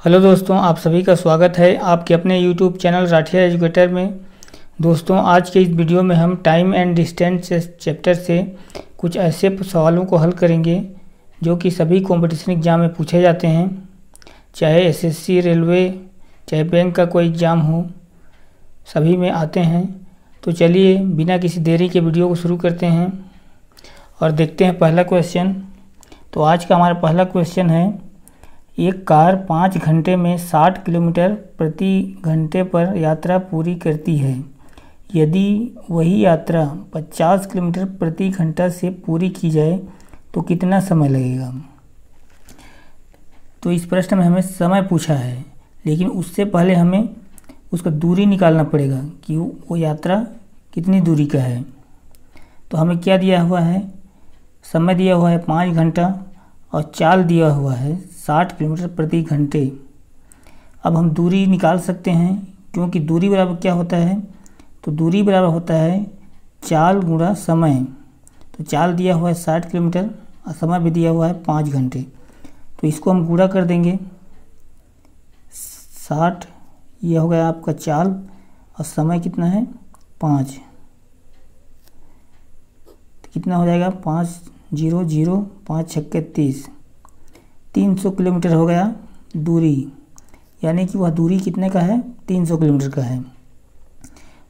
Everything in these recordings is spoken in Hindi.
हेलो दोस्तों, आप सभी का स्वागत है आपके अपने यूट्यूब चैनल राठिया एजुकेटर में। दोस्तों, आज के इस वीडियो में हम टाइम एंड डिस्टेंस चैप्टर से कुछ ऐसे सवालों को हल करेंगे जो कि सभी कंपटीशन एग्ज़ाम में पूछे जाते हैं, चाहे एसएससी, रेलवे, चाहे बैंक का कोई एग्ज़ाम हो, सभी में आते हैं। तो चलिए बिना किसी देरी के वीडियो को शुरू करते हैं और देखते हैं पहला क्वेश्चन। तो आज का हमारा पहला क्वेश्चन है, एक कार 5 घंटे में 60 किलोमीटर प्रति घंटे पर यात्रा पूरी करती है। यदि वही यात्रा 50 किलोमीटर प्रति घंटा से पूरी की जाए तो कितना समय लगेगा। तो इस प्रश्न में हमें समय पूछा है, लेकिन उससे पहले हमें उसका दूरी निकालना पड़ेगा कि वो यात्रा कितनी दूरी का है। तो हमें क्या दिया हुआ है, समय दिया हुआ है 5 घंटा और चाल दिया हुआ है 60 किलोमीटर प्रति घंटे। अब हम दूरी निकाल सकते हैं, क्योंकि दूरी बराबर क्या होता है, तो दूरी बराबर होता है चाल गुणा समय। तो चाल दिया हुआ है 60 किलोमीटर और समय भी दिया हुआ है 5 घंटे। तो इसको हम गुणा कर देंगे, 60 यह हो गया आपका चाल और समय कितना है 5। तो कितना हो जाएगा 5 0 0 5 छक्के 30, 300 किलोमीटर हो गया दूरी, यानी कि वह दूरी कितने का है 300 किलोमीटर का है।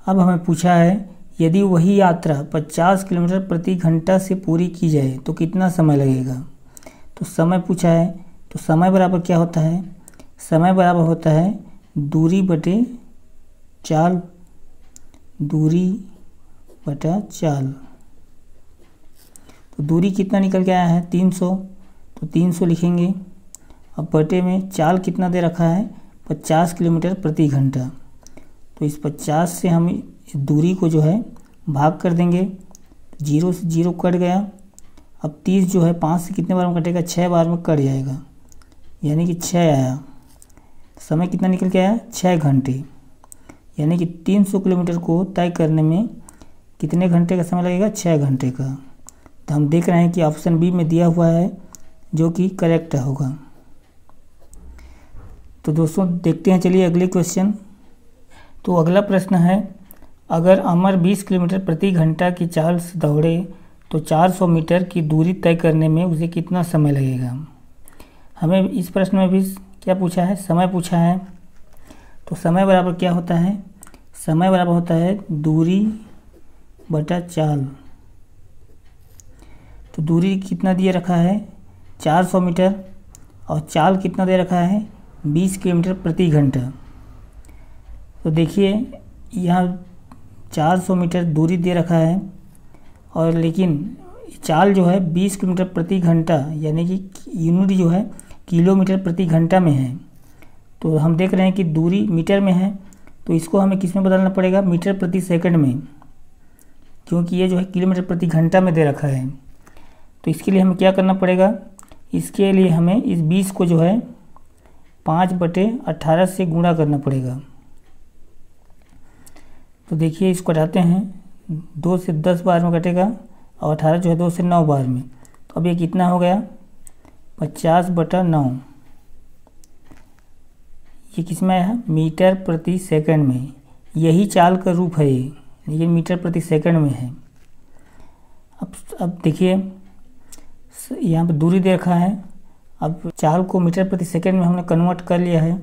अब हमें पूछा है, यदि वही यात्रा 50 किलोमीटर प्रति घंटा से पूरी की जाए तो कितना समय लगेगा। तो समय पूछा है, तो समय बराबर क्या होता है, समय बराबर होता है दूरी बटे चाल, दूरी बटा चाल। तो दूरी कितना निकल के आया है 300, तो 300 लिखेंगे। अब बटे में चाल कितना दे रखा है 50 किलोमीटर प्रति घंटा। तो इस 50 से हम इस दूरी को जो है भाग कर देंगे, 0 से 0 कट गया। अब 30 जो है 5 से कितने बार में कटेगा, 6 बार में कट जाएगा, यानी कि 6 आया। समय कितना निकल के आया 6 घंटे, यानी कि 300 किलोमीटर को तय करने में कितने घंटे का समय लगेगा, 6 घंटे का। तो हम देख रहे हैं कि ऑप्शन बी में दिया हुआ है जो कि करेक्ट होगा। तो दोस्तों देखते हैं, चलिए अगले क्वेश्चन। तो अगला प्रश्न है, अगर अमर 20 किलोमीटर प्रति घंटा की चाल से दौड़े तो 400 मीटर की दूरी तय करने में उसे कितना समय लगेगा। हमें इस प्रश्न में भी क्या पूछा है, समय पूछा है। तो समय बराबर क्या होता है, समय बराबर होता है दूरी बटा चाल। तो दूरी कितना दिए रखा है 400 मीटर और चाल कितना दे रखा है 20 किलोमीटर प्रति घंटा। तो देखिए यहाँ 400 मीटर दूरी दे रखा है और लेकिन चाल जो है 20 किलोमीटर प्रति घंटा, यानी कि यूनिट जो है किलोमीटर प्रति घंटा में है। तो हम देख रहे हैं कि दूरी मीटर में है, तो इसको हमें किस में बदलना पड़ेगा, मीटर प्रति सेकंड में, क्योंकि ये जो है किलोमीटर प्रति घंटा में दे रखा है। तो इसके लिए हमें क्या करना पड़ेगा, इसके लिए हमें इस 20 को जो है 5/18 से गुणा करना पड़ेगा। तो देखिए इसको घटाते हैं, 2 से 10 बार में कटेगा और 18 जो है 2 से 9 बार में। तो अब ये कितना हो गया 50/9। ये किस में है, मीटर प्रति सेकंड में। यही चाल का रूप है ये, लेकिन मीटर प्रति सेकंड में है। अब देखिए यहाँ पर दूरी दे रखा है, अब चाल को मीटर प्रति सेकंड में हमने कन्वर्ट कर लिया है।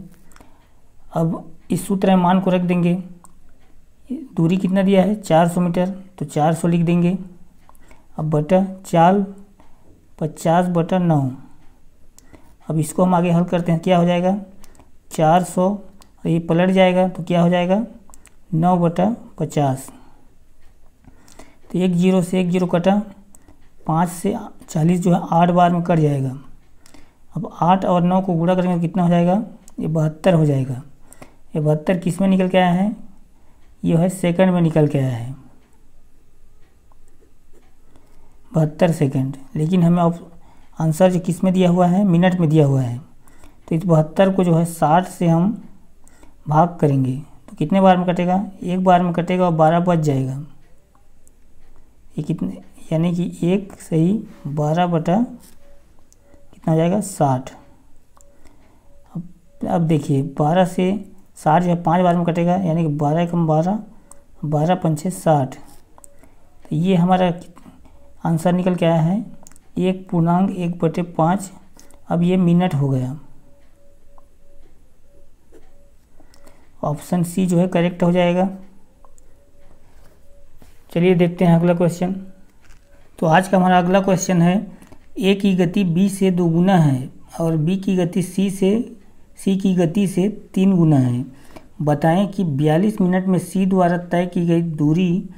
अब इस सूत्र में मान को रख देंगे, दूरी कितना दिया है 400 मीटर, तो 400 लिख देंगे। अब बटा चाल 50/9। अब इसको हम आगे हल करते हैं, क्या हो जाएगा 400 और ये पलट जाएगा तो क्या हो जाएगा 9/50। तो 1 0 से 1 0 कटा, 5 से 40 जो है 8 बार में कट जाएगा। अब 8 और 9 को गुणा करेंगे तो कितना हो जाएगा, ये 72 हो जाएगा। ये 72 किस में निकल के आया है, ये है सेकंड में निकल के आया है 72 सेकंड। लेकिन हमें आंसर जो किस में दिया हुआ है, मिनट में दिया हुआ है। तो इस 72 को जो है 60 से हम भाग करेंगे तो कितने बार में कटेगा, 1 बार में कटेगा और 12 बच जाएगा। ये कितने, यानी कि 1 सही 12 बटा कितना हो जाएगा 60। अब अब देखिए 12 से 60 जो है 5 बार में कटेगा, यानी कि 12 कम 12, 12 पंचे 60। तो ये हमारा आंसर निकल के आया है 1.1/5। अब ये मिनट हो गया। ऑप्शन सी जो है करेक्ट हो जाएगा। चलिए देखते हैं अगला क्वेश्चन। तो आज का हमारा अगला क्वेश्चन है, ए की गति बी से 2 गुना है और बी की गति सी की गति से 3 गुना है। बताएं कि 42 मिनट में सी द्वारा तय की गई दूरी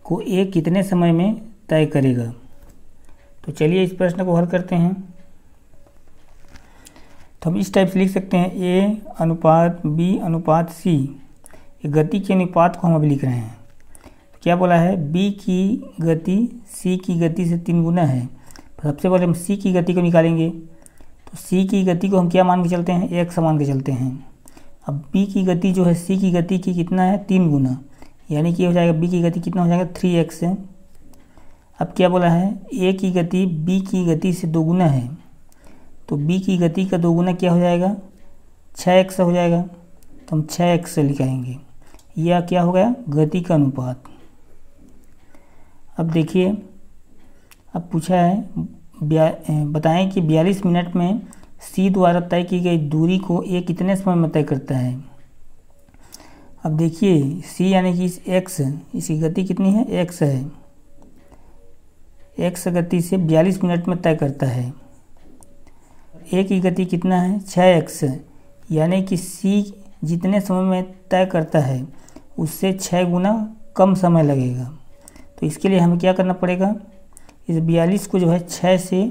को ए कितने समय में तय करेगा। तो चलिए इस प्रश्न को हल करते हैं। तो हम इस टाइप से लिख सकते हैं, ए अनुपात बी अनुपात सी। गति के अनुपात को हम अभी लिख रहे हैं। तो क्या बोला है, बी की गति सी की गति से 3 गुना है। सबसे पहले हम सी की गति को निकालेंगे। तो सी की गति को हम क्या मान के चलते हैं, 1 मान के चलते हैं। अब बी की गति जो है सी की गति की कितना है, 3 गुना, यानी कि हो जाएगा बी की गति कितना हो जाएगा, 3x है। अब क्या बोला है, ए की गति बी की गति से 2 गुना है। तो बी की गति का 2 गुना क्या हो जाएगा, 6x हो जाएगा। तो हम 6x से लिखाएंगे। यह क्या हो गया, गति का अनुपात। अब देखिए, अब पूछा है बताएं कि 42 मिनट में सी द्वारा तय की गई दूरी को ए कितने समय में तय करता है। अब देखिए सी यानी कि x, इसकी गति कितनी है, x है। x गति से 42 मिनट में तय करता है। ए की गति कितना है, 6x, यानी कि सी जितने समय में तय करता है उससे 6 गुना कम समय लगेगा। तो इसके लिए हमें क्या करना पड़ेगा, इस 42 को जो है 6 से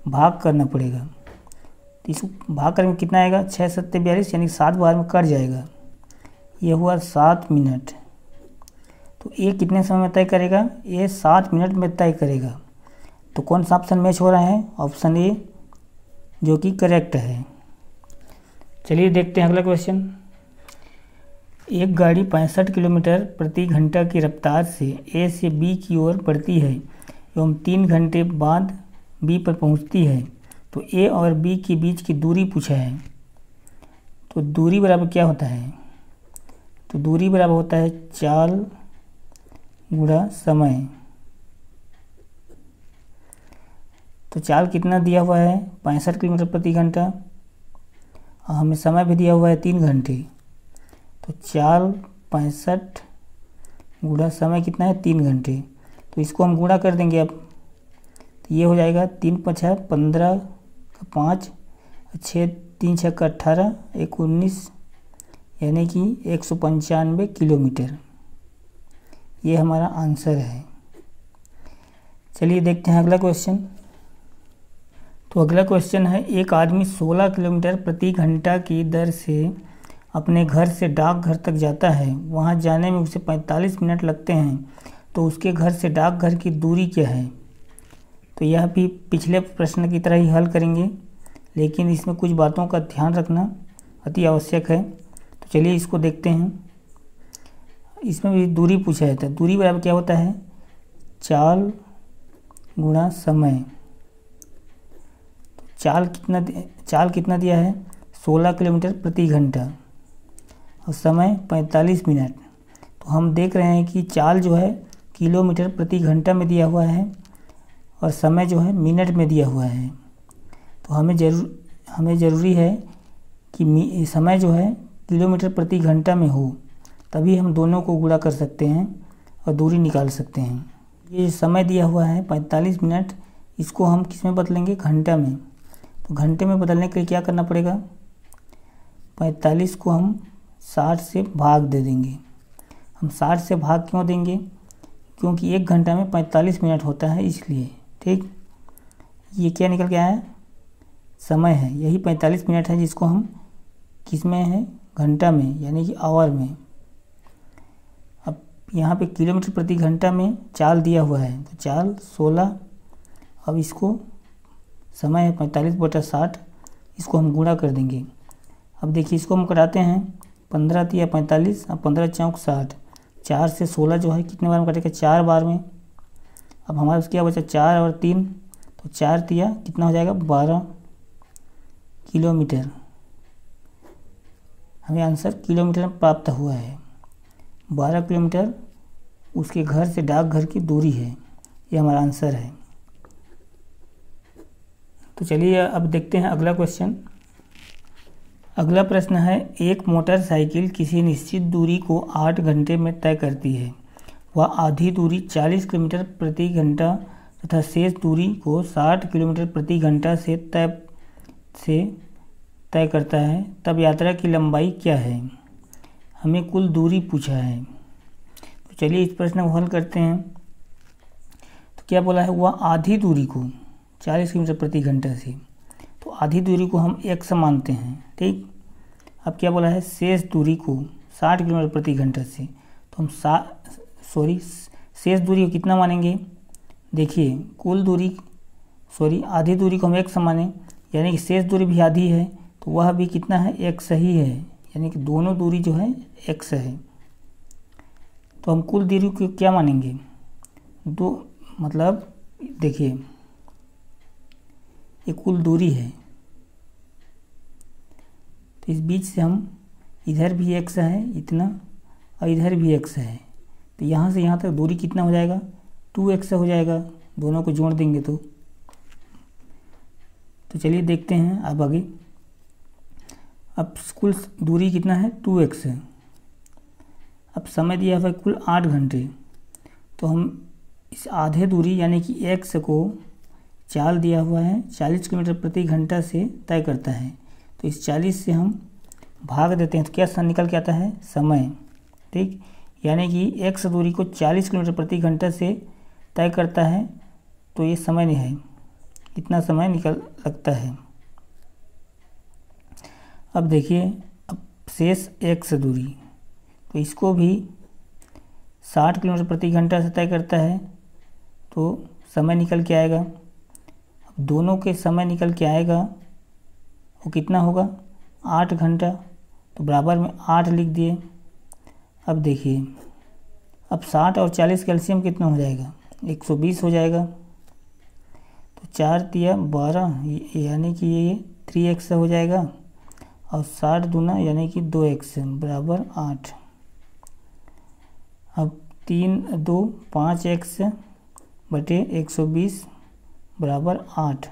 भाग करना पड़ेगा। तो इसको भाग करने में कितना आएगा, 6 7 42, यानी 7 बार में कट जाएगा। यह हुआ 7 मिनट। तो ए कितने समय में तय करेगा, ये 7 मिनट में तय करेगा। तो कौन सा ऑप्शन मैच हो रहा है, ऑप्शन ए जो कि करेक्ट है। चलिए देखते हैं अगला क्वेश्चन। एक गाड़ी 65 किलोमीटर प्रति घंटा की रफ्तार से ए से बी की ओर बढ़ती है एवं 3 घंटे बाद बी पर पहुंचती है। तो ए और बी के बीच की दूरी पूछा है। तो दूरी बराबर क्या होता है, तो दूरी बराबर होता है चाल गुणा समय। तो चाल कितना दिया हुआ है, 65 किलोमीटर प्रति घंटा, और हमें समय भी दिया हुआ है 3 घंटे। तो चाल 65 गुणा समय कितना है, 3 घंटे। तो इसको हम गुणा कर देंगे अब। तो ये हो जाएगा 3 5 15 का 5, 6 3 6 का 18, 1 19, यानी कि 195 किलोमीटर। ये हमारा आंसर है। चलिए देखते हैं अगला क्वेश्चन। तो अगला क्वेश्चन है, एक आदमी 16 किलोमीटर प्रति घंटा की दर से अपने घर से डाकघर तक जाता है। वहां जाने में उसे 45 मिनट लगते हैं। तो उसके घर से डाकघर की दूरी क्या है। तो यह भी पिछले प्रश्न की तरह ही हल करेंगे, लेकिन इसमें कुछ बातों का ध्यान रखना अति आवश्यक है। तो चलिए इसको देखते हैं। इसमें भी दूरी पूछा जाता है। दूरी बराबर क्या होता है, चाल गुणा समय। चाल कितना दिया है, 16 किलोमीटर प्रति घंटा और समय 45 मिनट। तो हम देख रहे हैं कि चाल जो है किलोमीटर प्रति घंटा में दिया हुआ है और समय जो है मिनट में दिया हुआ है। तो हमें ज़रूरी है कि समय जो है किलोमीटर प्रति घंटा में हो, तभी हम दोनों को गुणा कर सकते हैं और दूरी निकाल सकते हैं। ये समय दिया हुआ है 45 मिनट, इसको हम किस में बदलेंगे, घंटा में। तो घंटे में बदलने के लिए क्या करना पड़ेगा, 45 को हम 60 से भाग दे देंगे। हम 60 से भाग क्यों देंगे, क्योंकि 1 घंटा में 45 मिनट होता है, इसलिए। ठीक, ये क्या निकल के आया है, समय है। यही 45 मिनट है जिसको हम किस में है, घंटा में, यानी कि आवर में। अब यहाँ पे किलोमीटर प्रति घंटा में चाल दिया हुआ है, तो चाल 16, अब इसको समय है 45/60, इसको हम गुणा कर देंगे। अब देखिए इसको हम कराते हैं, 15 तिया 45 और 15 चौक 60, 4 से 16 जो है कितने बार में कटेगा, 4 बार में। अब हमारे क्या बचा, 4 और 3, तो 4 तिया कितना हो जाएगा, 12 किलोमीटर। हमें आंसर किलोमीटर में प्राप्त हुआ है। 12 किलोमीटर उसके घर से डाकघर की दूरी है, ये हमारा आंसर है। तो चलिए अब देखते हैं अगला क्वेश्चन। अगला प्रश्न है, एक मोटरसाइकिल किसी निश्चित दूरी को 8 घंटे में तय करती है। वह आधी दूरी 40 किलोमीटर प्रति घंटा तथा शेष दूरी को 60 किलोमीटर प्रति घंटा से तय करता है, तब यात्रा की लंबाई क्या है? हमें कुल दूरी पूछा है। तो चलिए इस प्रश्न को हल करते हैं। तो क्या बोला है, वह आधी दूरी को 40 किलोमीटर प्रति घंटा से, तो आधी दूरी को हम x मानते हैं, ठीक। अब क्या बोला है, शेष दूरी को 60 किलोमीटर प्रति घंटा से, तो हम शेष दूरी को कितना मानेंगे? देखिए कुल दूरी आधी दूरी को हम x माने, यानी कि शेष दूरी भी आधी है, तो वह भी कितना है, x ही है, यानी कि दोनों दूरी जो है x है। तो हम कुल दूरी को क्या मानेंगे? मतलब देखिए ये कुल दूरी है, तो इस बीच से हम इधर भी x है इतना और इधर भी x है, तो यहाँ से यहाँ तक दूरी कितना हो जाएगा, 2x हो जाएगा, दोनों को जोड़ देंगे तो चलिए देखते हैं अब आगे। अब कुल दूरी कितना है, 2x है। अब समय दिया हुआ है कुल 8 घंटे, तो हम इस आधे दूरी यानी कि x को चाल दिया हुआ है 40 किलोमीटर प्रति घंटा से तय करता है, तो इस 40 से हम भाग देते हैं तो क्या निकल के आता है, समय, ठीक। यानी कि x दूरी को 40 किलोमीटर प्रति घंटा से तय करता है, तो ये समय नहीं है, इतना समय निकल लगता है। अब देखिए, अब शेष x दूरी, तो इसको भी 60 किलोमीटर प्रति घंटा से तय करता है, तो समय निकल के आएगा। अब दोनों के समय निकल के आएगा, वो कितना होगा, 8 घंटा, तो बराबर में 8 लिख दिए। अब देखिए, अब 60 और 40 का एलसीएम कितना हो जाएगा, 120 हो जाएगा, तो 4 तिया 12 यानी कि ये 3x हो जाएगा, और 60 दूना यानी कि 2x बराबर 8। अब 3 2 5x बटे 120 बराबर 8।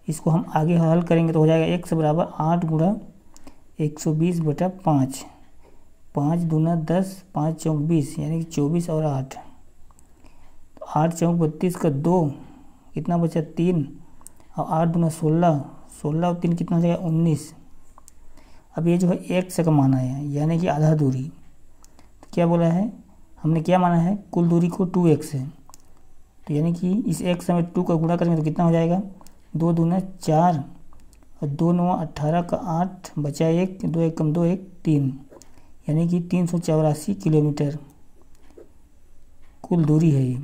इसको हम आगे हल करेंगे तो हो जाएगा x बराबर 8 गुणा 120 बटा 5, 5 दूना 10, 5 चौक 20 यानी कि 24 और 8, तो 8 चौक 32 का 2 कितना बचा, 3, और 8 दूना 16, 16 और 3 कितना हो जाएगा, 19। अब ये जो है x का माना है, यानी कि आधा दूरी, तो क्या बोला है, हमने क्या माना है, कुल दूरी को 2x है, तो यानी कि इस x में 2 का गुणा करेंगे तो कितना हो जाएगा, 2 दूना 4 और 2 9 18 का 8 बचा 1, 2 1 कम 2 1 3, यानी कि 384 किलोमीटर कुल दूरी है ये।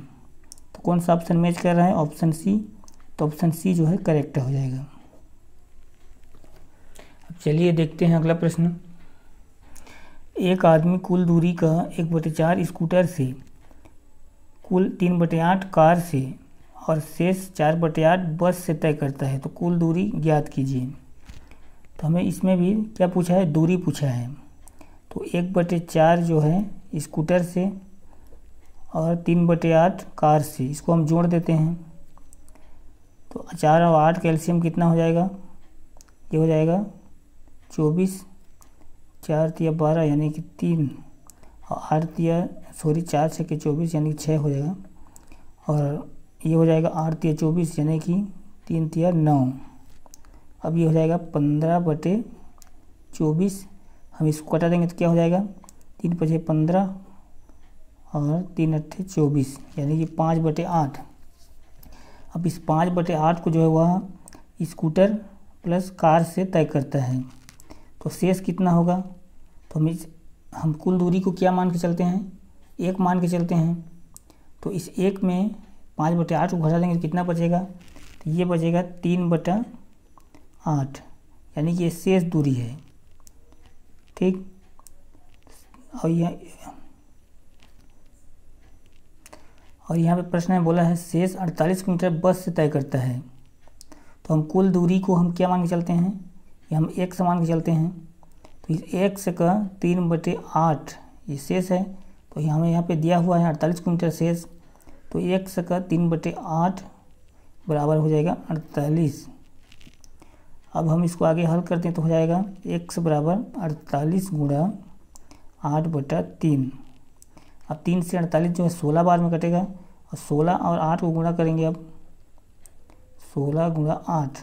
तो कौन सा ऑप्शन मैच कर रहा है, ऑप्शन सी, तो ऑप्शन सी जो है करेक्ट हो जाएगा। अब चलिए देखते हैं अगला प्रश्न। एक आदमी कुल दूरी का 1/4 स्कूटर से, कुल 3/8 कार से और शेष 4/8 बस से तय करता है, तो कुल दूरी ज्ञात कीजिए। तो हमें इसमें भी क्या पूछा है, दूरी पूछा है, तो 1/4 जो है स्कूटर से और 3/8 कार से, इसको हम जोड़ देते हैं, तो 4 और 8 का एलसीएम कितना हो जाएगा, ये हो जाएगा 24, 4 तिया 12 यानी कि 3, और 8 तिया 4 6 के 24 यानी कि 6 हो जाएगा, और ये हो जाएगा 8 तिया 24 यानी कि 3 तिया 9। अब ये हो जाएगा 15/24, हम इसको कटा देंगे तो क्या हो जाएगा, 3 5 15 और 3 8 24 यानी कि 5/8। अब इस 5/8 को जो है वह स्कूटर प्लस कार से तय करता है, तो शेष कितना होगा, तो हम कुल दूरी को क्या मान के चलते हैं, 1 मान के चलते हैं, तो इस 1 में 5/8 को घटा देंगे तो कितना बचेगा, तो ये बचेगा 3/8, यानी कि ये शेष दूरी है, ठीक। और यहाँ पे प्रश्न में बोला है शेष 48 किलोमीटर बस से तय करता है, तो हम कुल दूरी को हम क्या मान के चलते हैं, ये हम 1 मान के चलते हैं, तो इस x का 3/8 ये शेष है, तो हमें यहाँ पे दिया हुआ है 48 किलोमीटर शेष, तो x का 3/8 बराबर हो जाएगा 48। अब हम इसको आगे हल करते हैं तो हो जाएगा x बराबर 48 गुणा 8/3। अब 3 से 48 जो है 16 बार में कटेगा, और 16 और 8 को गुणा करेंगे। अब 16 गुणा 8,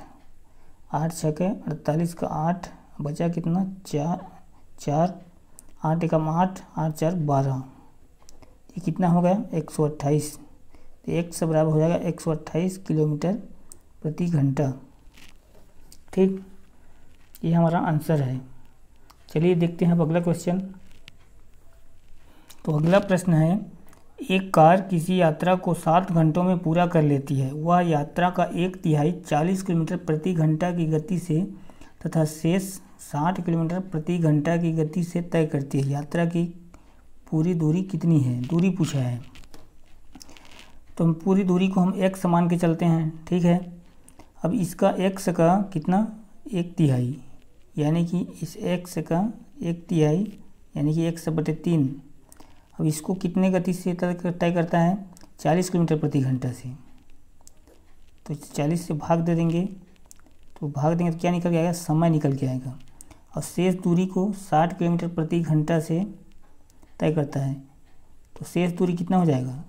8 छके 48 का 8, बचा कितना 4, 8 एकम 8, 8 4 12, ये कितना हो गया 128। तो x बराबर हो जाएगा 128 किलोमीटर प्रति घंटा। ठीक, ये हमारा आंसर है। चलिए देखते हैं अब अगला क्वेश्चन। तो अगला प्रश्न है, एक कार किसी यात्रा को 7 घंटों में पूरा कर लेती है। वह यात्रा का 1/3 40 किलोमीटर प्रति घंटा की गति से तथा शेष 60 किलोमीटर प्रति घंटा की गति से तय करती है। यात्रा की पूरी दूरी कितनी है? दूरी पूछा है, तो हम पूरी दूरी को हम x मान के चलते हैं। ठीक है, अब इसका x का कितना 1/3, यानी कि इस x का 1/3 यानी कि x/3। अब इसको कितने गति से तय करता है? 40 किलोमीटर प्रति घंटा से। तो 40 से भाग दे देंगे, तो भाग देंगे तो क्या निकल के आएगा? समय निकल के आएगा। और शेष दूरी को 60 किलोमीटर प्रति घंटा से तय करता है, तो शेष दूरी कितना हो जाएगा?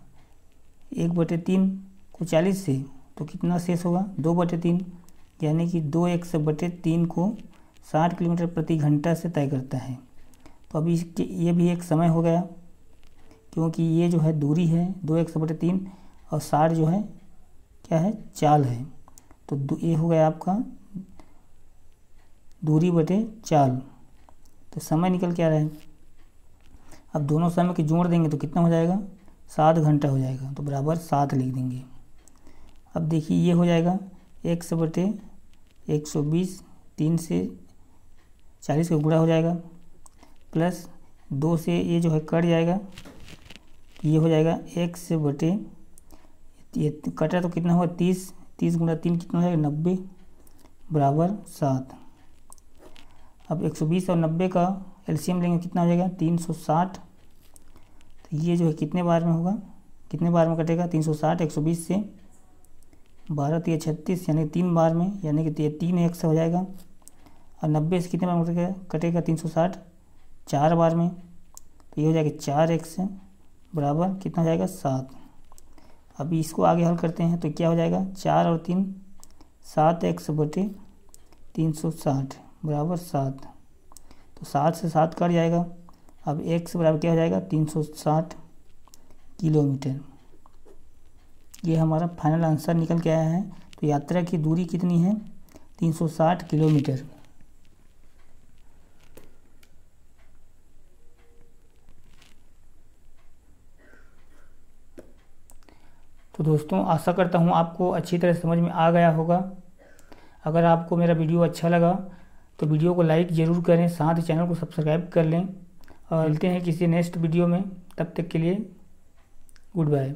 1/3 को 40 से, तो कितना शेष होगा? 2/3, यानी कि 2x/3 को 60 किलोमीटर प्रति घंटा से तय करता है। तो अभी इसके ये भी एक समय हो गया, क्योंकि ये जो है दूरी है 2x/3 और 60 जो है क्या है? चाल है। तो ये हो गया आपका दूरी बटे चाल, तो समय निकल के आ रहा है। अब दोनों समय के जोड़ देंगे तो कितना हो जाएगा? 7 घंटा हो जाएगा, तो बराबर 7 लिख देंगे। अब देखिए ये हो जाएगा x/120, 3 से 40 का गुणा हो जाएगा, प्लस 2 से ये जो है कट जाएगा, ये हो जाएगा x/, ये कटा तो कितना होगा? 30, 30 गुणा 3 कितना हो जाएगा? 90 बराबर 7। अब 120 और 90 का एलसीएम लेंगे, कितना हो जाएगा? 360। तो ये जो है कितने बार में होगा? कितने बार में कटेगा? 360 120 से 12 3 36, यानी 3 बार में, यानी कि 3x हो जाएगा। और 90 से कितने बार में कटेगा? 360 4 बार में, तो ये हो जाएगा 4x बराबर कितना हो जाएगा? 7। अभी इसको आगे हल करते हैं तो क्या हो जाएगा? 4 और 3 7x/360 बराबर 7। तो 7 से 7 कट जाएगा। अब x बराबर क्या हो जाएगा? 360 किलोमीटर। ये हमारा फाइनल आंसर निकल के आया है। तो यात्रा की दूरी कितनी है? 360 किलोमीटर। तो दोस्तों आशा करता हूँ आपको अच्छी तरह समझ में आ गया होगा। अगर आपको मेरा वीडियो अच्छा लगा तो वीडियो को लाइक ज़रूर करें, साथ ही चैनल को सब्सक्राइब कर लें, और मिलते हैं किसी नेक्स्ट वीडियो में। तब तक के लिए गुड बाय।